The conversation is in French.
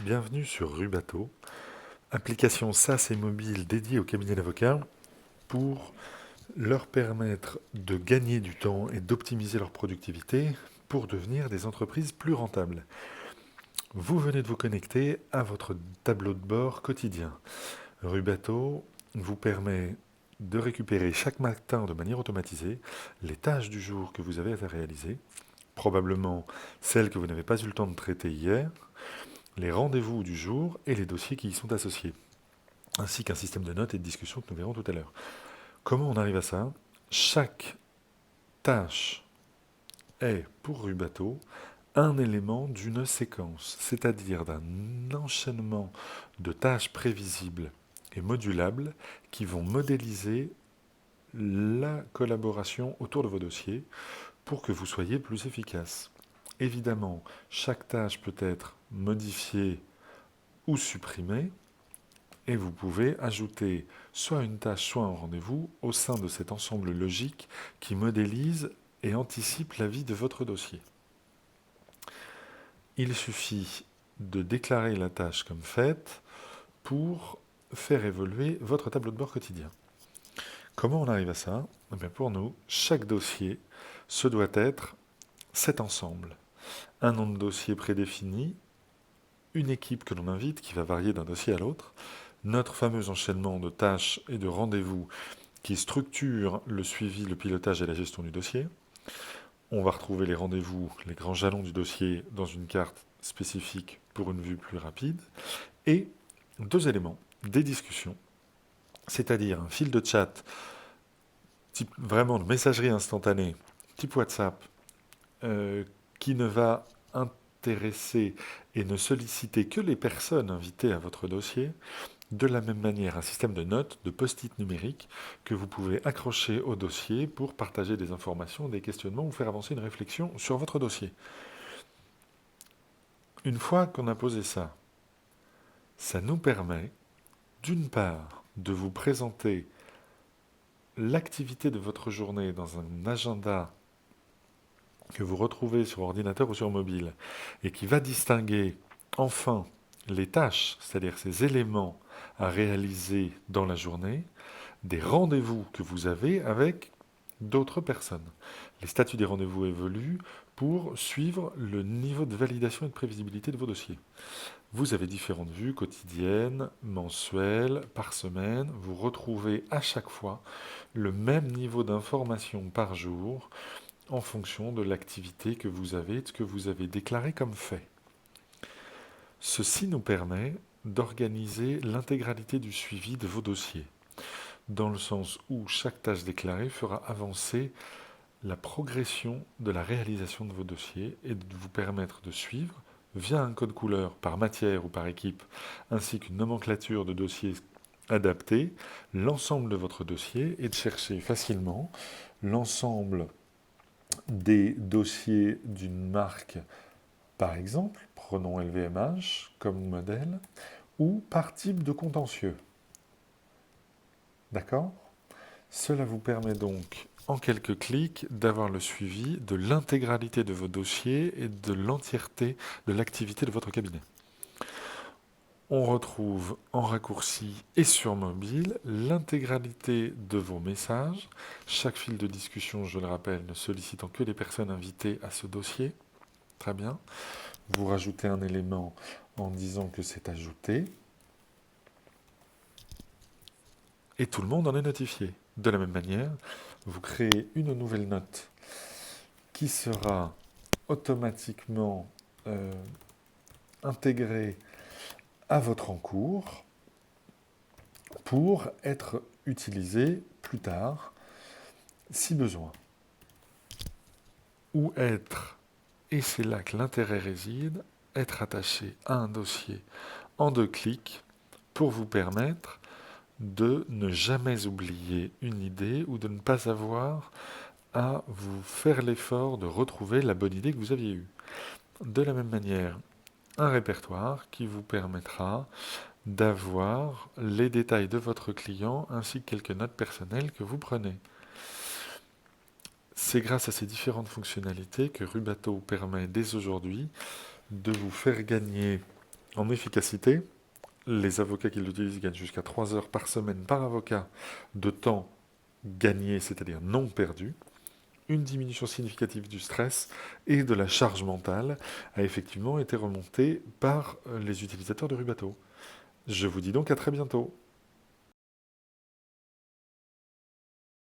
Bienvenue sur Rubato, application SaaS et mobile dédiée aux cabinets d'avocats pour leur permettre de gagner du temps et d'optimiser leur productivité pour devenir des entreprises plus rentables. Vous venez de vous connecter à votre tableau de bord quotidien. Rubato vous permet de récupérer chaque matin de manière automatisée les tâches du jour que vous avez à réaliser, probablement celles que vous n'avez pas eu le temps de traiter hier, les rendez-vous du jour et les dossiers qui y sont associés, ainsi qu'un système de notes et de discussion que nous verrons tout à l'heure. Comment on arrive à ça? Chaque tâche est, pour Rubato, un élément d'une séquence, c'est-à-dire d'un enchaînement de tâches prévisibles et modulables qui vont modéliser la collaboration autour de vos dossiers pour que vous soyez plus efficace. Évidemment, chaque tâche peut être modifiée ou supprimée, et vous pouvez ajouter soit une tâche, soit un rendez-vous au sein de cet ensemble logique qui modélise et anticipe la vie de votre dossier. Il suffit de déclarer la tâche comme faite pour faire évoluer votre tableau de bord quotidien. Comment on arrive à ça? Eh bien pour nous, chaque dossier, ce doit être cet ensemble. Un nom de dossier prédéfini, une équipe que l'on invite qui va varier d'un dossier à l'autre, notre fameux enchaînement de tâches et de rendez-vous qui structure le suivi, le pilotage et la gestion du dossier. On va retrouver les rendez-vous, les grands jalons du dossier dans une carte spécifique pour une vue plus rapide. Et deux éléments, des discussions, c'est-à-dire un fil de chat, type vraiment de messagerie instantanée, type WhatsApp, qui ne va intéresser et ne solliciter que les personnes invitées à votre dossier. De la même manière, un système de notes, de post-it numériques que vous pouvez accrocher au dossier pour partager des informations, des questionnements ou faire avancer une réflexion sur votre dossier. Une fois qu'on a posé ça, ça nous permet, d'une part, de vous présenter l'activité de votre journée dans un agenda que vous retrouvez sur ordinateur ou sur mobile et qui va distinguer enfin les tâches, c'est-à-dire ces éléments à réaliser dans la journée, des rendez-vous que vous avez avec d'autres personnes. Les statuts des rendez-vous évoluent pour suivre le niveau de validation et de prévisibilité de vos dossiers. Vous avez différentes vues quotidiennes, mensuelles, par semaine. Vous retrouvez à chaque fois le même niveau d'information par jour en fonction de l'activité que vous avez, de ce que vous avez déclaré comme fait. Ceci nous permet d'organiser l'intégralité du suivi de vos dossiers, dans le sens où chaque tâche déclarée fera avancer la progression de la réalisation de vos dossiers et de vous permettre de suivre, via un code couleur par matière ou par équipe, ainsi qu'une nomenclature de dossiers adaptée, l'ensemble de votre dossier et de chercher facilement l'ensemble des dossiers d'une marque, par exemple, prenons LVMH comme modèle, ou par type de contentieux. D'accord? Cela vous permet donc, en quelques clics, d'avoir le suivi de l'intégralité de vos dossiers et de l'entièreté de l'activité de votre cabinet. On retrouve en raccourci et sur mobile l'intégralité de vos messages, chaque fil de discussion, je le rappelle, ne sollicitant que les personnes invitées à ce dossier. Très bien. Vous rajoutez un élément en disant que c'est ajouté, et tout le monde en est notifié. De la même manière, vous créez une nouvelle note qui sera automatiquement intégrée à votre encours pour être utilisée plus tard si besoin. Ou être, et c'est là que l'intérêt réside, être attaché à un dossier en 2 clics pour vous permettre de ne jamais oublier une idée ou de ne pas avoir à vous faire l'effort de retrouver la bonne idée que vous aviez eue. De la même manière, un répertoire qui vous permettra d'avoir les détails de votre client ainsi que quelques notes personnelles que vous prenez. C'est grâce à ces différentes fonctionnalités que Rubato permet dès aujourd'hui de vous faire gagner En efficacité, les avocats qui l'utilisent gagnent jusqu'à 3 heures par semaine par avocat de temps gagné, c'est-à-dire non perdu. Une diminution significative du stress et de la charge mentale a effectivement été remontée par les utilisateurs de Rubato. Je vous dis donc à très bientôt.